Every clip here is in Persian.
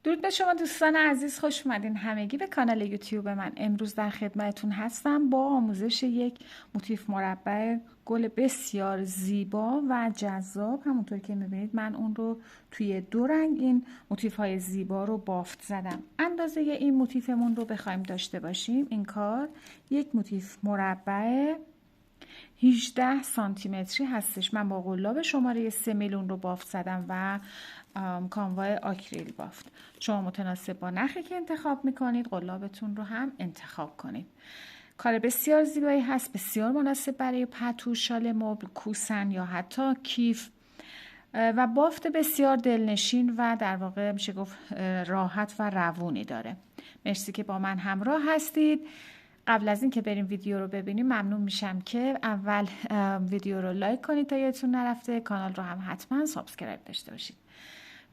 درود به شما دوستان عزیز، خوش اومدین همگی به کانال یوتیوب من. امروز در خدمتتون هستم با آموزش یک موتیف مربع گل بسیار زیبا و جذاب. همونطور که میبینید من اون رو توی دو رنگ این موتیف های زیبا رو بافت زدم. اندازه این موتیفمون رو بخوایم داشته باشیم، این کار یک موتیف مربع 18 سانتی متری هستش. من با قلاب شماره 3 میلیون رو بافت زدم و کانوای آکریل بافت. شما متناسب با نخی که انتخاب میکنید قلابتون رو هم انتخاب کنید. کار بسیار زیبایی هست، بسیار مناسب برای پتو، شال مبل، کوسن یا حتی کیف و بافت بسیار دلنشین و در واقع میشه گفت راحت و روونی داره. مرسی که با من همراه هستید. قبل از این که بریم ویدیو رو ببینیم ممنون میشم که اول ویدیو رو لایک کنید تا یادتون نرفته، کانال رو هم حتما سابسکرایب داشته باشید.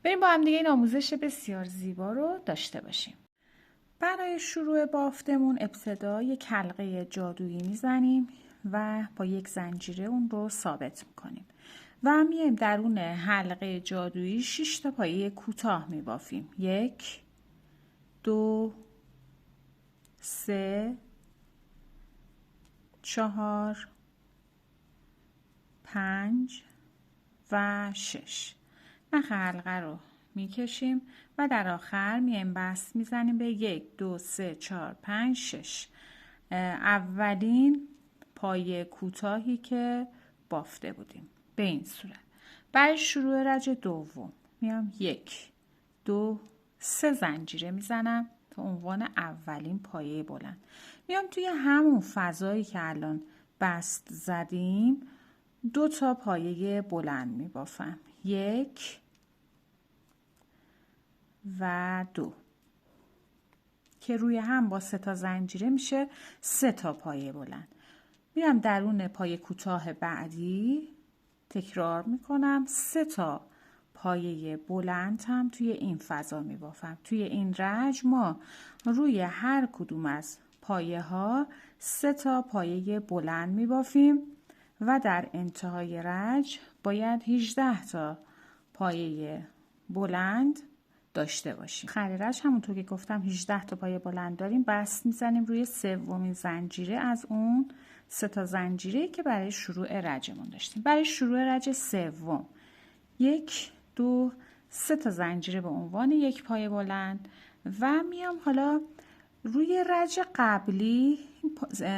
بریم با هم دیگه این آموزش بسیار زیبا رو داشته باشیم. برای شروع بافتمون ابتدا یک حلقه جادویی میزنیم و با یک زنجیره اون رو ثابت میکنیم و میایم درون حلقه جادویی 6 تا پایه کوتاه میبافیم. 1 2 3 4 5 و 6. نخ حلقه رو میکشیم و در آخر میایم بست میزنیم به 1 2 3 4 5 6. اولین پایه کوتاهی که بافته بودیم به این صورت. برای شروع رج دوم میام 1 2 3 زنجیره میزنم تا عنوان اولین پایه بلند. میام توی همون فضایی که الان بست زدیم 2 تا پایه بلند میبافم. 1 و 2 که روی هم با 3 تا زنجیره میشه 3 تا پایه بلند. میرم درون پایه کوتاه بعدی تکرار میکنم 3 تا پایه بلند هم توی این فضا میبافم. توی این رج ما روی هر کدوم از پایه ها 3 تا پایه بلند میبافیم و در انتهای رج باید 18 تا پایه بلند داشته باشیم. آخر رج همونطور که گفتم 18 تا پایه بلند داریم، بست میزنیم روی سومین زنجیره از اون 3 تا زنجیره که برای شروع رجمون داشتیم. برای شروع رج سوم 1 2 3 تا زنجیره به عنوان یک پایه بلند و میام حالا روی رج قبلی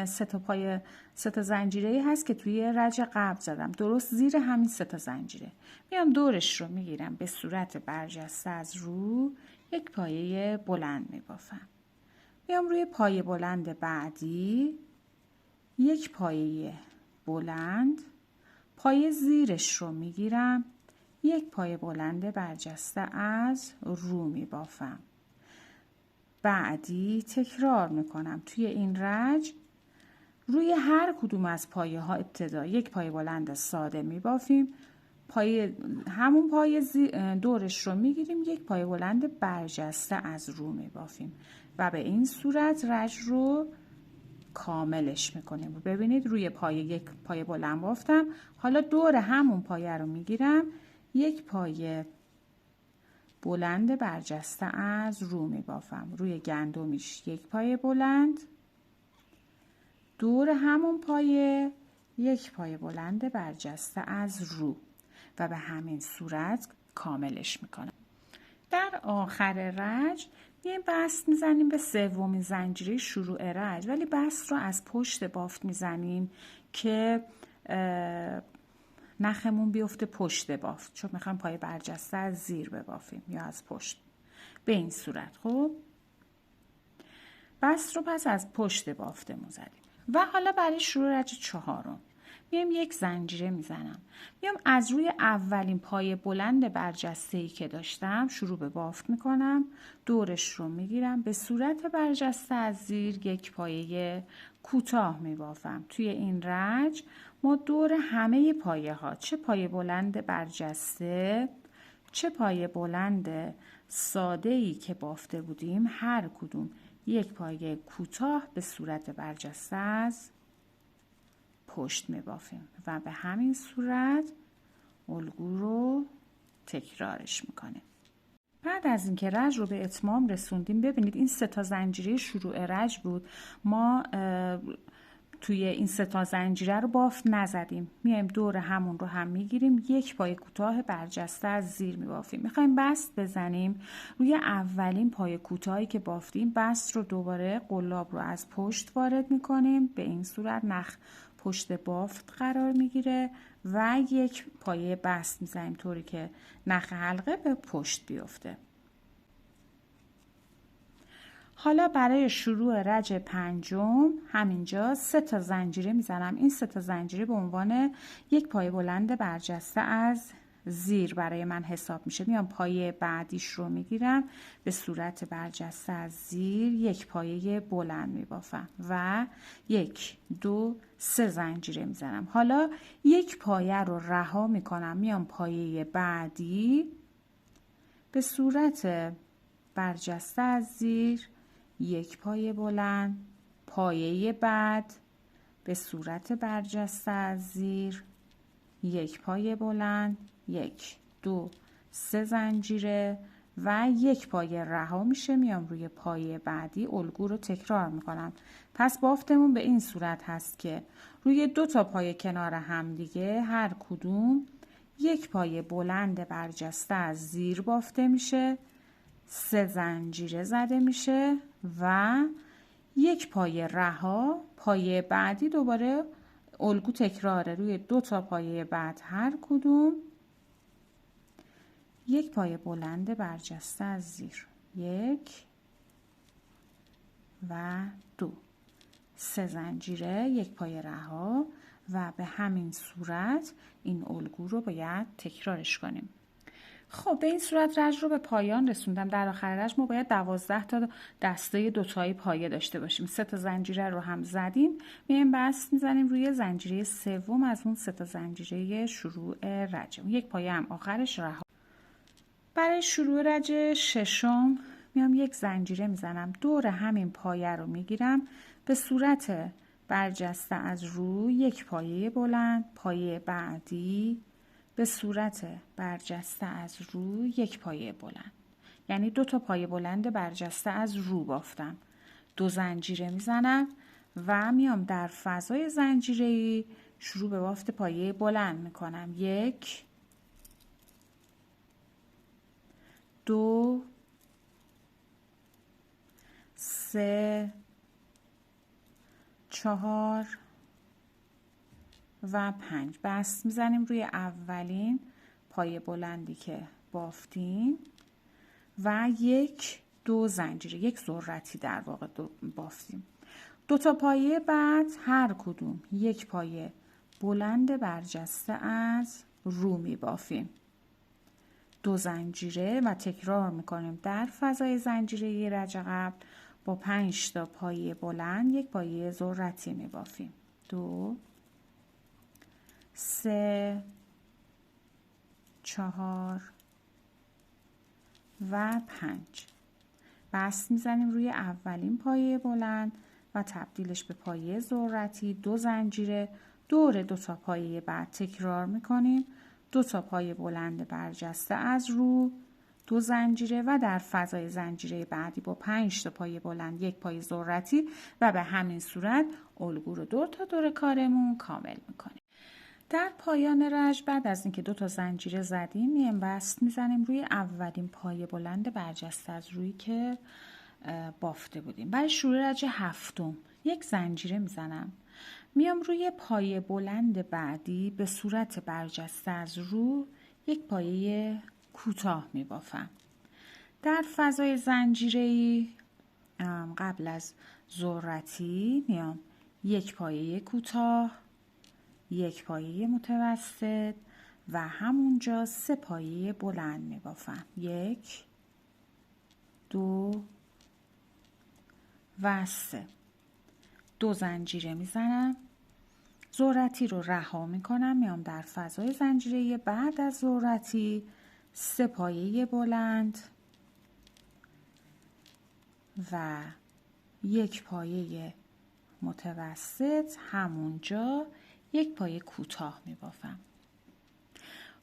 3 تا زنجیره هست که توی رج قبل زدم، درست زیر همین 3 تا زنجیره میام دورش رو میگیرم به صورت برجسته از رو یک پایه بلند میبافم. میام روی پایه بلند بعدی یک پایه بلند، پایه زیرش رو میگیرم یک پایه بلند برجسته از رو میبافم. بعدی تکرار میکنم توی این رج روی هر کدوم از پایه ها ابتدا یک پایه بلند ساده میبافیم، همون پایه دورش رو میگیریم یک پایه بلند برجسته از رو میبافیم و به این صورت رج رو کاملش میکنیم. ببینید روی یک پایه بلند بافتم، حالا دور همون پایه رو میگیرم یک پایه بلند برجسته از رو میبافم. روی گندمیش یک پایه بلند، دور همون پایه یک پایه بلند برجسته از رو و به همین صورت کاملش میکنم. در آخر رج یه بست میزنیم به سومین زنجیره شروع رج، ولی بست رو از پشت بافت میزنیم که نخمون بیفته پشت بافت، چون میخوایم پای برجسته از زیر ببافیم یا از پشت. به این صورت خب بست رو پس از پشت بافتمون زدیم و حالا برای شروع رج چهارم میام یک زنجیره میزنم، میام از روی اولین پایه بلند برجسته‌ای که داشتم شروع به بافت میکنم، دورش رو میگیرم به صورت برجسته از زیر یک پایه کوتاه میبافم. توی این رج ما دور همه پایه ها، چه پایه بلند برجسته چه پایه بلند ساده‌ای که بافته بودیم، هر کدوم یک پایه کوتاه به صورت برجسته از پشت میبافیم و به همین صورت الگو رو تکرارش میکنیم. بعد از اینکه رج رو به اتمام رسوندیم، ببینید این 3 تا زنجیره شروع رج بود، ما توی این 3 تا زنجیره رو بافت نزدیم، میایم دور همون رو هم میگیریم، یک پای کوتاه برجسته از زیر میبافیم. میخوایم بست بزنیم روی اولین پای کوتاهی که بافتیم، بست رو دوباره قلاب رو از پشت وارد میکنیم، به این صورت نخ پشت بافت قرار میگیره و یک پایه بست میزنیم طوری که نخ حلقه به پشت بیفته. حالا برای شروع رج پنجم همینجا 3 تا زنجیره میزنم. این 3 تا زنجیره به عنوان یک پایه بلند برجسته از زیر برای من حساب میشه. میام پایه بعدیش رو میگیرم، به صورت برجسته از زیر یک پایه بلند میبافم و 1 2 3 زنجیره میزنم. حالا یک پایه رو رها میکنم، میام پایه بعدی به صورت برجسته از زیر یک پایه بلند، پایه بعد به صورت برجسته از زیر یک پایه بلند، 1 2 3 زنجیره و یک پایه رها میشه، میام روی پایه بعدی الگو رو تکرار میکنم. پس بافتمون به این صورت هست که روی 2 تا پایه کنار هم دیگه هر کدوم یک پایه بلند برجسته از زیر بافته میشه، 3 زنجیره زده میشه و یک پایه رها، پایه بعدی دوباره الگو تکراره، روی 2 تا پایه بعد هر کدوم یک پایه بلند برجسته از زیر، 1 و 2 3 زنجیره، یک پایه رها و به همین صورت این الگو رو باید تکرارش کنیم. خب به این صورت رج رو به پایان رسوندم. در آخر رج ما باید 12 تا دسته دوتایی پایه داشته باشیم. 3 تا زنجیره رو هم زدیم، میایم بست میزنیم روی زنجیره سوم از اون 3 تا زنجیره شروع رج. یک پایه هم آخرش رها. برای شروع رج ششم میام یک زنجیره میزنم، دور همین پایه رو میگیرم، به صورت برجسته از روی یک پایه بلند، پایه بعدی به صورت برجسته از رو یک پایه بلند، یعنی 2 تا پایه بلند برجسته از رو بافتم، 2 زنجیره میزنم و میام در فضای زنجیره‌ای شروع به بافت پایه بلند میکنم. 1 2 3 4 و 5 بست میزنیم روی اولین پایه بلندی که بافتیم و 1 2 زنجیره، یک ذرتی در واقع بافتیم. 2 تا پایه بعد هر کدوم یک پایه بلند برجسته از رو می بافیم، 2 زنجیره و تکرار میکنیم در فضای زنجیره رج قبل با 5 تا پایه بلند یک پایه ذرتی می بافیم. 2 3 4 و 5 بست میزنیم روی اولین پایه بلند و تبدیلش به پایه ذرتی، 2 زنجیره، دور 2 تا پایه بعد تکرار میکنیم، 2 تا پایه بلند برجسته از رو، 2 زنجیره و در فضای زنجیره بعدی با 5 تا پایه بلند یک پایه ذرتی و به همین صورت الگو رو دور تا دور کارمون کامل میکنیم. در پایان رج بعد از اینکه 2 تا زنجیره زدیم میایم بست میزنیم روی اولین پایه بلند برجسته از روی که بافته بودیم. برای شروع رج هفتم یک زنجیره میزنم، میام روی پایه بلند بعدی به صورت برجسته از رو یک پایه کوتاه میبافم. در فضای زنجیره‌ای قبل از ذرتی میام یک پایه کوتاه، یک پایه متوسط و همونجا 3 پایه بلند میبافم، 1 2 و 3. 2 زنجیره میزنم، ذرتی رو رها میکنم، میام در فضای زنجیره بعد از ذرتی 3 پایه بلند و یک پایه متوسط، همونجا یک پایه کوتاه می بافم.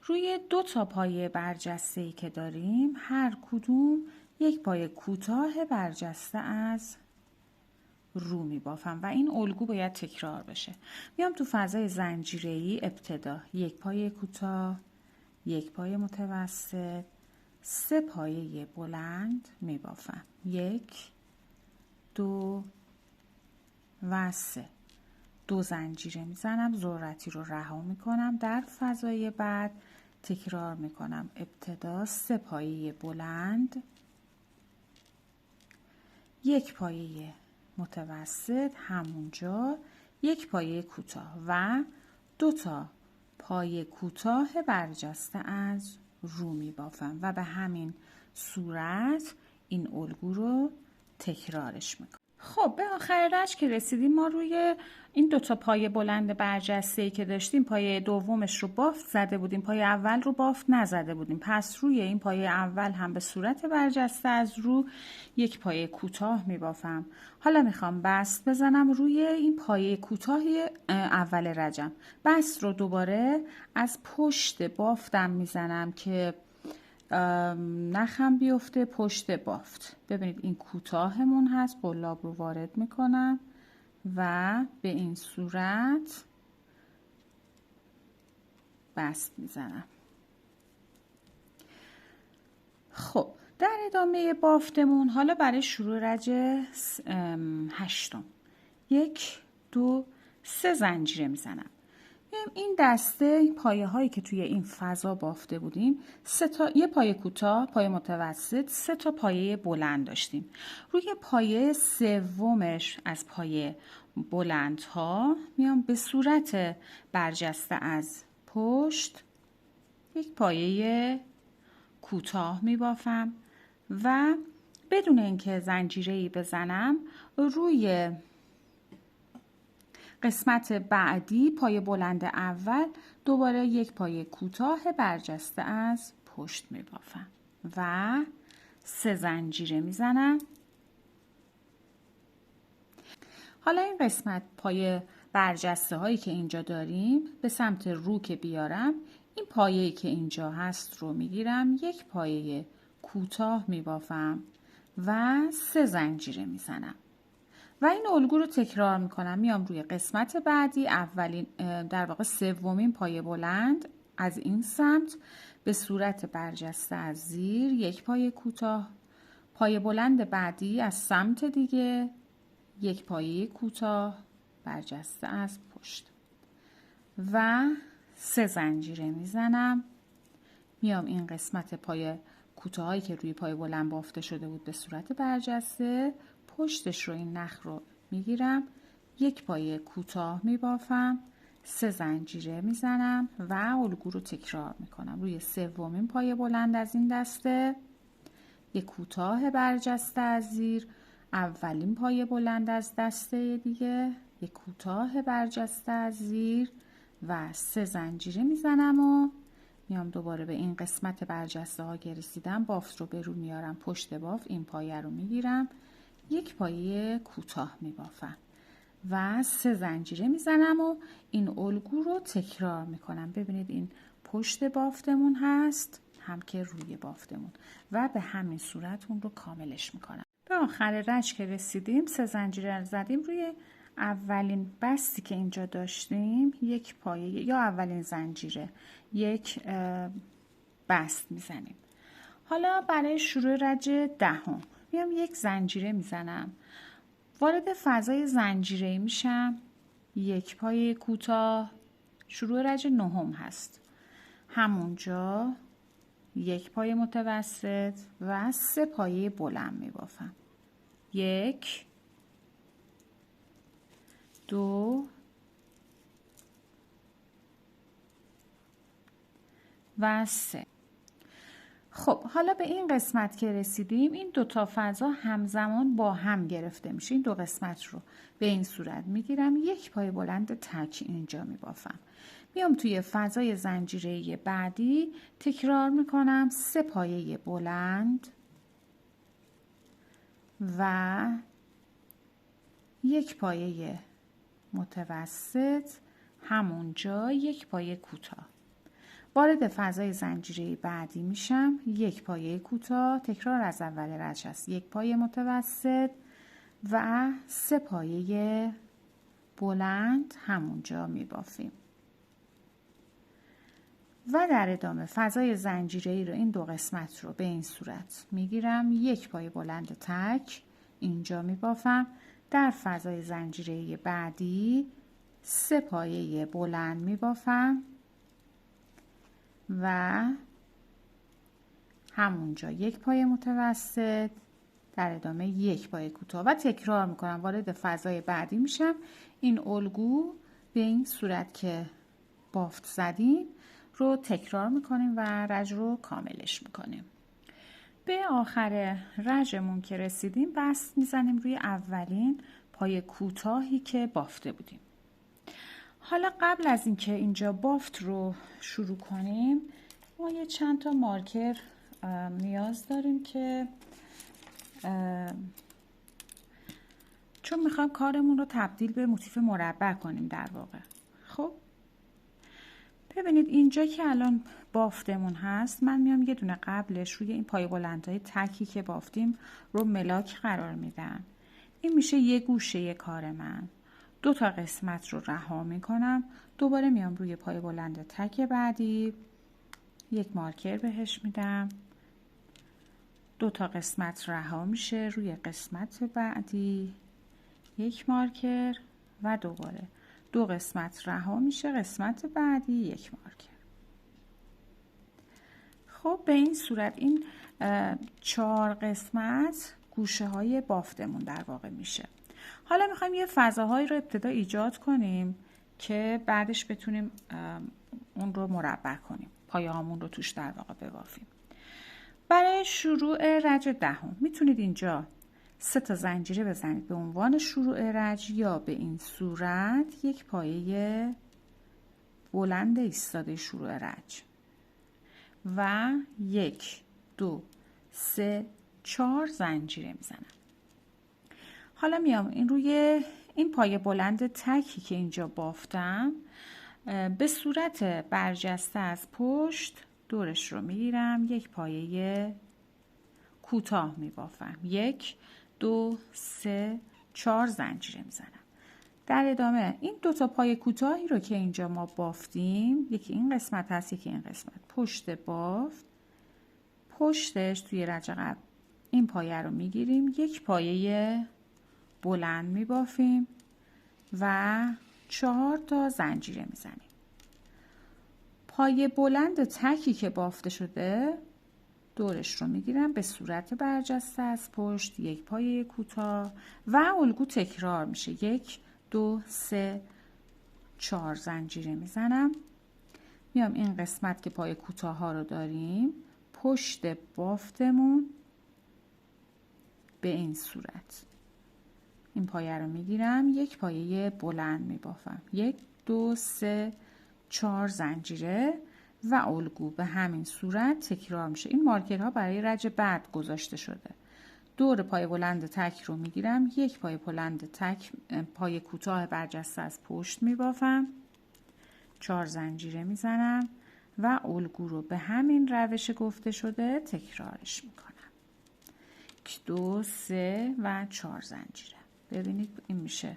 روی 2 تا پایه برجسته‌ای که داریم هر کدوم یک پایه کوتاه برجسته از رو میبافم و این الگو باید تکرار بشه. میام تو فضای زنجیره‌ای ابتدا یک پایه کوتاه، یک پایه متوسط، 3 پایه بلند میبافم. 1 2 و 3. 2 زنجیره میزنم، ذرتی رو رها میکنم. در فضای بعد تکرار میکنم. ابتدا 3 پایه بلند، یک پایه متوسط، همونجا یک پایه کوتاه و 2 تا پایه کوتاه برجسته از رو می بافم و به همین صورت این الگو رو تکرارش میکنم. خب به آخر رج که رسیدیم، ما روی این 2 تا پایه بلند برجسته‌ای که داشتیم پایه دومش رو بافت زده بودیم، پایه اول رو بافت نزده بودیم. پس روی این پایه اول هم به صورت برجسته از رو یک پایه کوتاه می بافم. حالا میخوام بست بزنم روی این پایه کوتاه اول رجم. بست رو دوباره از پشت بافتم میزنم که نخم بیفته پشت بافت. ببینید این کوتاهمون هست، قلاب رو وارد میکنم و به این صورت بست میزنم. خب در ادامه بافتمون حالا برای شروع رج 8، 1 2 3 زنجیره میزنم. این دسته پایه هایی که توی این فضا بافته بودیم، یه پایه کوتاه، پایه متوسط، 3 تا پایه بلند داشتیم. روی پایه سومش از پایه بلند ها میام به صورت برجسته از پشت یک پایه کوتاه می بافم و بدون اینکه زنجیره‌ای بزنم روی قسمت بعدی پایه بلند اول دوباره یک پایه کوتاه برجسته از پشت می بافم و 3 زنجیره می زنم. حالا این قسمت پایه برجسته هایی که اینجا داریم به سمت رو که بیارم، این پایه‌ای که اینجا هست رو می گیرم، یک پایه کوتاه می بافم و 3 زنجیره می زنم. و این الگو رو تکرار میکنم. میام روی قسمت بعدی، اولین در واقع سومین پایه بلند از این سمت به صورت برجسته از زیر یک پایه کوتاه، پایه بلند بعدی از سمت دیگه یک پایه کوتاه برجسته از پشت و 3 زنجیره میزنم. میام این قسمت پایه کوتاهایی که روی پایه بلند بافته شده بود به صورت برجسته، پشتش رو این نخ رو میگیرم، یک پایه کوتاه میبافم، 3 زنجیره میزنم و الگو رو تکرار میکنم. روی سومین پایه بلند از این دسته یک کوتاه برجسته از زیر، اولین پایه بلند از دسته دیگه یک کوتاه برجسته از زیر و 3 زنجیره میزنم و میام دوباره به این قسمت برجسته ها که رسیدم بافت رو به رو میارم، پشت بافت این پایه رو میگیرم، یک پایه کوتاه میبافم و 3 زنجیره میزنم و این الگو رو تکرار میکنم. ببینید این پشت بافتمون هست هم که روی بافتمون و به همین صورت اون رو کاملش میکنم. به آخر رج که رسیدیم 3 زنجیره زدیم روی اولین بستی که اینجا داشتیم، یک پایه یا اولین زنجیره یک بست میزنیم. حالا برای شروع رج 10 میام یک زنجیره میزنم، وارد فضای زنجیره‌ای میشم، یک پایه کوتاه، شروع رج 9 هست، همونجا یک پایه متوسط و 3 پایه بلند میبافم. 1 2 و 3. خب حالا به این قسمت که رسیدیم، این 2 تا فضا همزمان با هم گرفته میشه. این 2 قسمت رو به این صورت میگیرم، یک پایه بلند تک اینجا میبافم. میام توی فضای زنجیره‌ای بعدی تکرار میکنم، 3 پایه بلند و یک پایه متوسط، همونجا یک پایه کوتاه وارد فضای زنجیره بعدی میشم. یک پایه کوتاه، تکرار از اول رج هست، یک پایه متوسط و 3 پایه بلند همونجا میبافیم و در ادامه فضای زنجیره‌ای رو این دو قسمت رو به این صورت میگیرم، یک پایه بلند تک اینجا میبافم. در فضای زنجیره‌ای بعدی 3 پایه بلند میبافم و همونجا یک پایه متوسط، در ادامه یک پایه کوتاه و تکرار میکنم. وارد فضای بعدی میشم. این الگو به این صورت که بافت زدیم رو تکرار میکنیم و رج رو کاملش میکنیم. به آخر رجمون که رسیدیم بست میزنیم روی اولین پایه کوتاهی که بافته بودیم. حالا قبل از اینکه اینجا بافت رو شروع کنیم ما یه چند تا مارکر نیاز داریم که چون میخوایم کارمون رو تبدیل به موتیف مربع کنیم در واقع. خب ببینید اینجا که الان بافتمون هست من میام یه دونه قبلش روی این پایه بلندهای تکی که بافتیم رو ملاک قرار میدم. این میشه یه گوشه کار من. 2 تا قسمت رو رها میکنم، دوباره میام روی پایه بلند تک بعدی یک مارکر بهش میدم، 2 تا قسمت رها میشه، روی قسمت بعدی یک مارکر و دوباره 2 قسمت رها میشه، قسمت بعدی یک مارکر. خب به این صورت این 4 قسمت گوشه های بافتمون در واقع میشه. حالا میخوایم یه فضاهایی رو ابتدا ایجاد کنیم که بعدش بتونیم اون رو مربع کنیم، پایه هامون رو توش در واقع ببافیم. برای شروع رج 10 میتونید اینجا 3 تا زنجیره بزنید به عنوان شروع رج یا به این صورت یک پایه بلند ایستاده شروع رج و 1 2 3 4 زنجیره میزنم. حالا میام این روی این پایه بلند تکی که اینجا بافتم به صورت برجسته از پشت دورش رو میگیرم، یک پایه کوتاه میبافم، 1 2 3 4 زنجیره میزنم. در ادامه این 2 تا پایه کوتاهی رو که اینجا ما بافتیم، یکی این قسمت هست یکی این قسمت، پشت بافت پشتش توی رج قبل این پایه رو میگیریم، یک پایه بلند میبافیم و 4 تا زنجیره میزنیم. پایه بلند تکی که بافته شده دورش رو میگیرم به صورت برجسته از پشت، یک پایه کوتاه و الگو تکرار میشه، 1 2 3 4 زنجیره میزنم. میام این قسمت که پایه کوتاه ها رو داریم پشت بافتمون به این صورت این پایه رو میگیرم، یک پایه بلند میبافم، 1 2 3 4 زنجیره و الگو به همین صورت تکرار میشه. این مارکرها برای رج بعد گذاشته شده. دور پایه بلند تک رو میگیرم، یک پایه بلند تک پایه کوتاه برجسته از پشت میبافم، 4 زنجیره میزنم و الگو رو به همین روش گفته شده تکرارش میکنم. 1 2 3 و 4 زنجیره. ببینید این میشه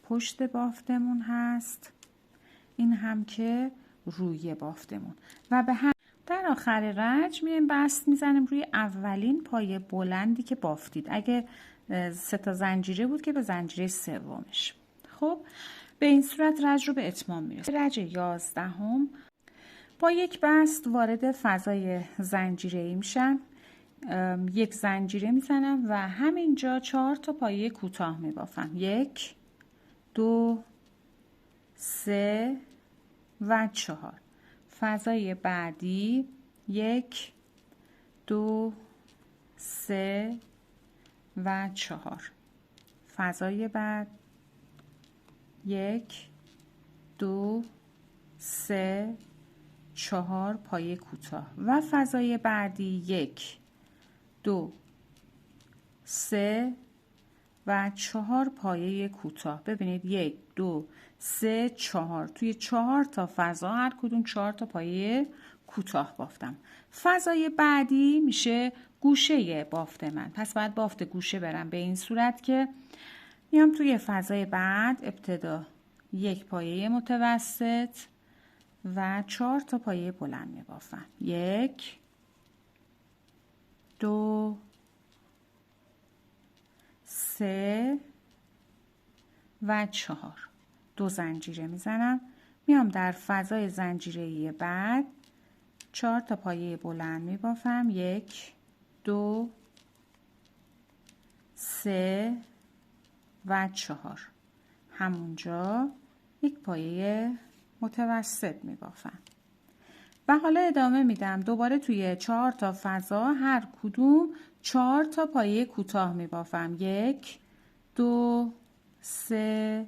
پشت بافتمون هست، این هم که روی بافتمون و به هم در آخر رج میایم بست میزنیم روی اولین پایه بلندی که بافتید. اگه 3 تا زنجیره بود که به زنجیره سومش. خب به این صورت رج رو به اتمام میرسیم. رج 11 با یک بست وارد فضای زنجیره‌ای میشم، یک زنجیره میزنم و همینجا 4 تا پایه کوتاه میبافم، 1 2 3 و 4. فضای بعدی 1 2 3 و 4. فضای بعد 1 2 3 4 پایه کوتاه و فضای بعدی 1 2 3 و 4 پایه کوتاه. ببینید 1 2 3 4 توی 4 تا فضا هر کدوم 4 تا پایه کوتاه بافتم. فضای بعدی میشه گوشه بافت من. پس باید بافت گوشه برم به این صورت که میام توی فضای بعد ابتدا 1 پایه متوسط و 4 تا پایه بلند میبافم. 1 2 3 و 4. 2 زنجیره میزنم. میام در فضای زنجیره‌ای بعد 4 تا پایه بلند میبافم. 1 2 3 و 4. همونجا 1 پایه متوسط میبافم. و حالا ادامه میدم. دوباره توی 4 تا فضا هر کدوم 4 تا پایه کوتاه میبافم. 1 2 3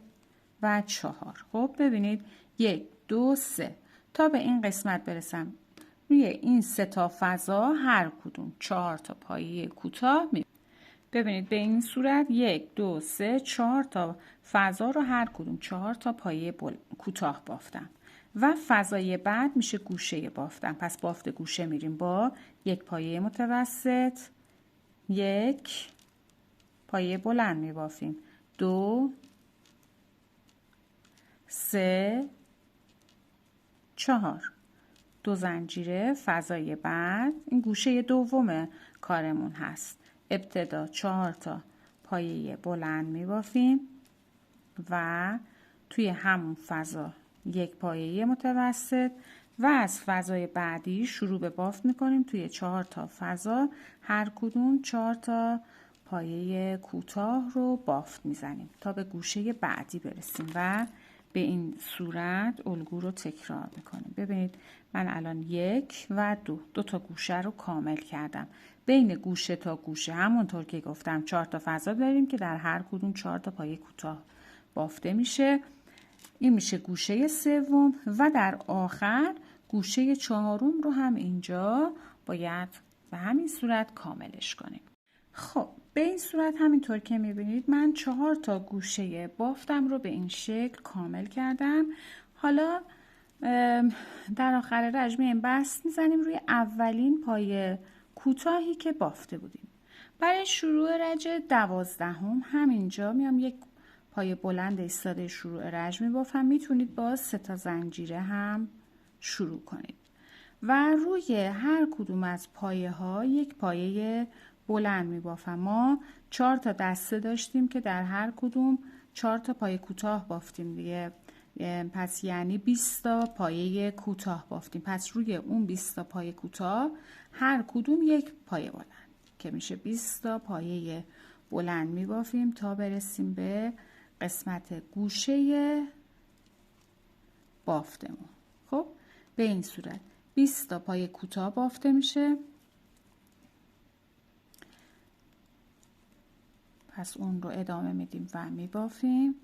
و 4. خب ببینید 1 2 3 تا به این قسمت برسم. روی این 3 تا فضا هر کدوم 4 تا پایه کوتاه می. ببینید به این صورت 1 2 3 4 تا فضا رو هر کدوم 4 تا پایه کوتاه بافتم. و فضای بعد میشه گوشه بافتم. پس بافت گوشه میریم با 1 پایه متوسط، 1 پایه بلند میبافیم، 2 3 4. 2 زنجیره. فضای بعد این گوشه دوم کارمون هست. ابتدا 4 تا پایه بلند میبافیم و توی همون فضا 1 پایه متوسط و از فضای بعدی شروع به بافت میکنیم. توی 4 تا فضا هر کدوم 4 تا پایه کوتاه رو بافت میزنیم تا به گوشه بعدی برسیم و به این صورت الگو رو تکرار میکنیم. ببینید من الان 1 و 2 تا گوشه رو کامل کردم. بین گوشه تا گوشه همونطور که گفتم 4 تا فضا داریم که در هر کدوم 4 تا پایه کوتاه بافته میشه. این میشه گوشه سوم و در آخر گوشه چهارم رو هم اینجا باید به همین صورت کاملش کنیم. خب به این صورت همینطور که میبینید من 4 تا گوشه بافتم رو به این شکل کامل کردم. حالا در آخر رژ میایم بست میزنیم روی اولین پایه کوتاهی که بافته بودیم. برای شروع رژ 12 همینجا میام 1 پایه بلند ایستاده شروع رژ میبافم. میتونید با 3 تا زنجیره هم شروع کنید و روی هر کدوم از پایه ها 1 پایه بلند میبافم. ما 4 تا دسته داشتیم که در هر کدوم 4 تا پایه کوتاه بافتیم دیگه. پس یعنی 20 تا پایه کوتاه بافتیم. پس روی اون 20 تا پایه کوتاه هر کدوم 1 پایه بلند که میشه 20 تا پایه بلند میبافیم تا برسیم به قسمت گوشه بافتمون. خب به این صورت 20 تا پایه کوتاه بافته میشه. پس اون رو ادامه میدیم و میبافیم.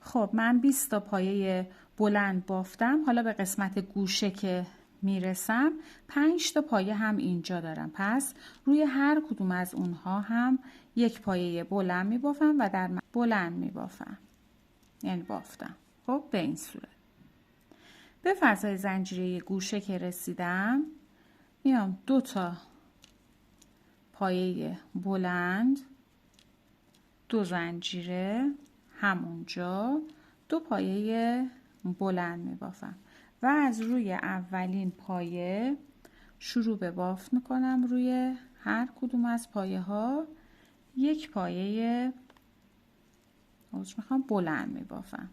خب من 20 تا پایه بلند بافتم. حالا به قسمت گوشه که میرسم 5 تا پایه هم اینجا دارم. پس روی هر کدوم از اونها هم 1 پایه بلند میبافم و در بلند میبافم، یعنی بافتم. خب به این صورت به فضای زنجیره گوشه که رسیدم میام 2 تا پایه بلند، 2 زنجیره همونجا 2 پایه بلند میبافم و از روی اولین پایه شروع به بافت میکنم. روی هر کدوم از پایه ها 1 پایه بلند میبافم.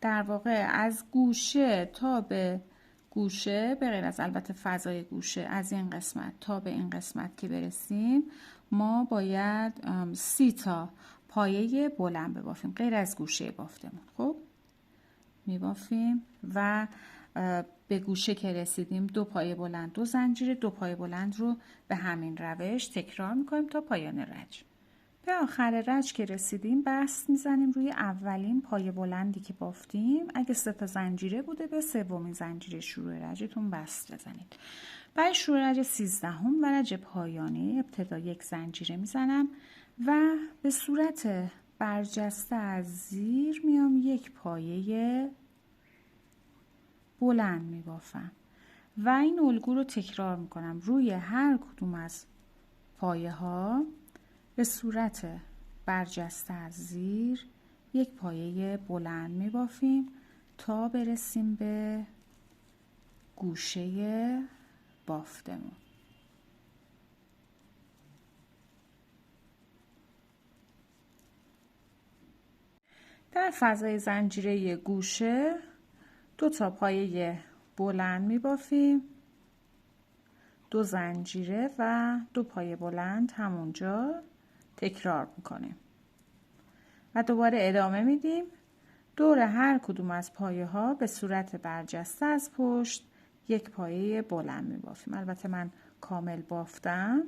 در واقع از گوشه تا به گوشه، به غیر از البته فضای گوشه، از این قسمت تا به این قسمت که برسیم ما باید 30 تا پایه بلند ببافیم غیر از گوشه بافتمون. خب میبافیم و به گوشه که رسیدیم 2 پایه بلند 2 زنجیره، 2 پایه بلند رو به همین روش تکرار میکنیم تا پایان رج. به آخر رج که رسیدیم بست میزنیم روی اولین پایه بلندی که بافتیم. اگه 3 تا زنجیره بوده به سومین زنجیره شروع رجتون بست بزنید. برای شروع رج 13 و رج پایانی ابتدا 1 زنجیره میزنم و به صورت برجسته از زیر میام 1 پایه بلند میبافم و این الگو رو تکرار میکنم. روی هر کدوم از پایه ها به صورت برجسته از زیر 1 پایه بلند میبافیم تا برسیم به گوشه بافتمون. در فضای زنجیره گوشه 2 تا پایه بلند میبافیم، 2 زنجیره و 2 پایه بلند همونجا تکرار میکنیم و دوباره ادامه میدیم. دور هر کدوم از پایه ها به صورت برجسته از پشت 1 پایه بلند میبافیم. البته من کامل بافتم،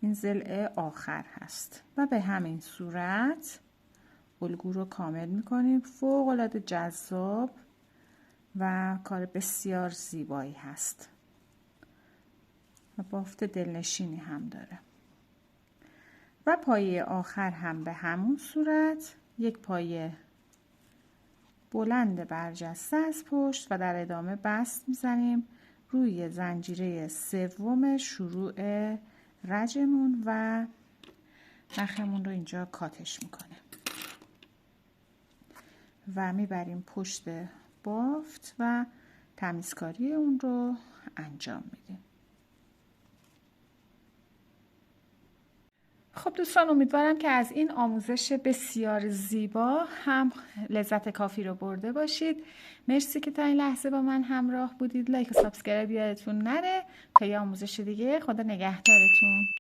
این ضلع آخر هست و به همین صورت الگو رو کامل میکنیم. فوق العاده جذاب و کار بسیار زیبایی هست و بافت دلنشینی هم داره. و پایه آخر هم به همون صورت 1 پایه بلند برجسته از پشت و در ادامه بست میزنیم روی زنجیره سوم شروع رجمون و نخمون رو اینجا کاتش میکنیم و میبریم پشت بافت و تمیزکاری اون رو انجام میدیم. خب دوستان، امیدوارم که از این آموزش بسیار زیبا هم لذت کافی رو برده باشید. مرسی که تا این لحظه با من همراه بودید. لایک و سابسکرایب یادتون نره تا یه آموزش دیگه. خدا نگهدارتون.